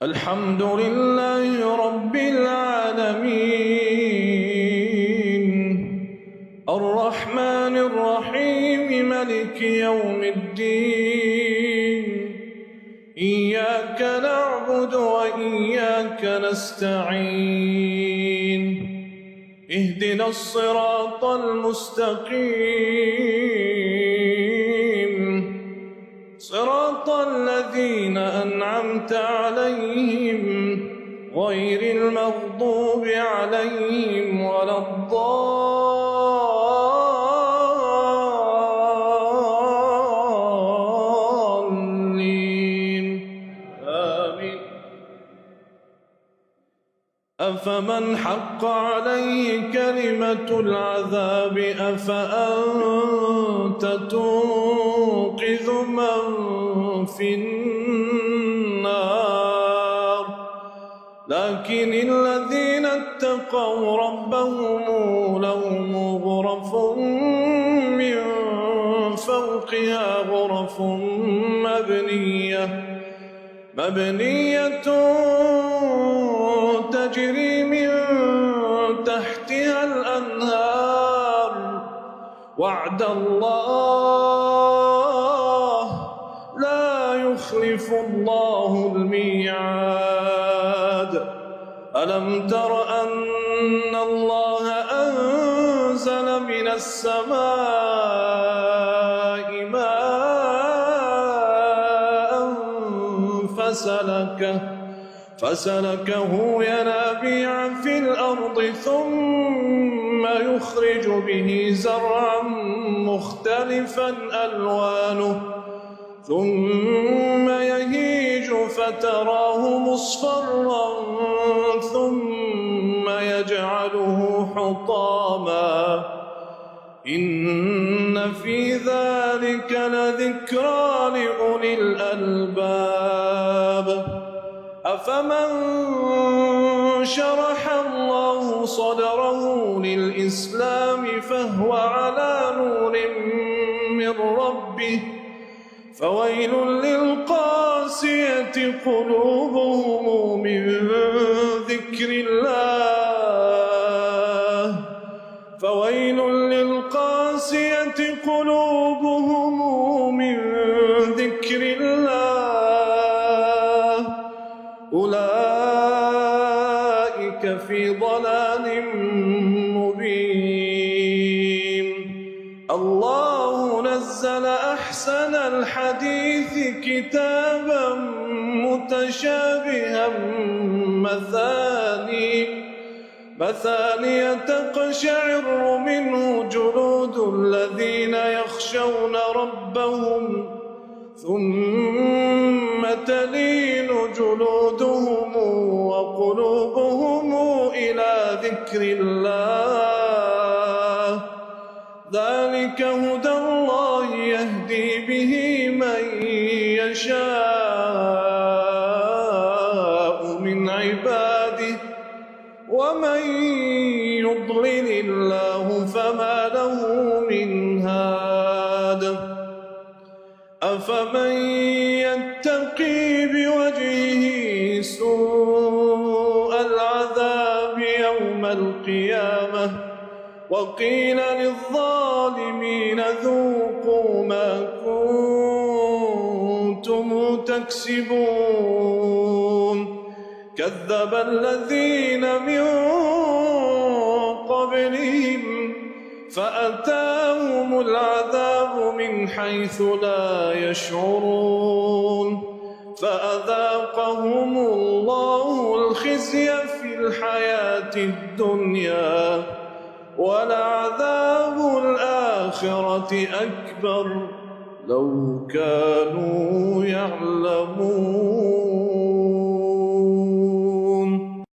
الحمد لله رب العالمين الرحمن الرحيم ملك يوم الدين إياك نعبد وإياك نستعين اهدنا الصراط المستقيم صراط الذين أنعمت عليهم غير المغضوب عليهم ولا الضالين آمين. أفمن حق عليه كلمة العذاب أفأنت تنقذ من في النار لكن الذين اتقوا ربهم لهم غرف من فوقها غرف مبنية تجري من تحتها الأنهار وعد الله لا يخلف الله الميعاد. ألم تر أن الله أنزل من السماء ماء فسلكه ينابيع في الأرض ثم يخرج به زرعا مختلفا ألوانه ثم يهيج فتراه مصفرا ثم يجعله حطاما إن في ذلك لذكرى لأولي الألباب. أفمن شرح الله صدره للإسلام فهو على نور من ربه فويل للقاسية قلوبهم من ذكر الله أولئك في ضلال مبين. الله نزل أحسن الحديث كتابا متشابها مثانية تقشعر منه جلود الذين يخشون ربهم ثم تلين جلودهم وقلوبهم إلى ذكر الله ذلك هدى الله يهدي به من يشاء من عباده ومن يضلل الله فما له من هاد. أفمن يتقي بوجهه سوء العذاب يوم القيامة وقيل للظالمين ذوقوا ما كنتم تكسبون كذب الذين من قبلهم فأتاهم العذاب من حيث لا يشعرون فأذاقهم الله الخزي في الحياة الدنيا ولعذاب الآخرة أكبر لو كانوا يعلمون.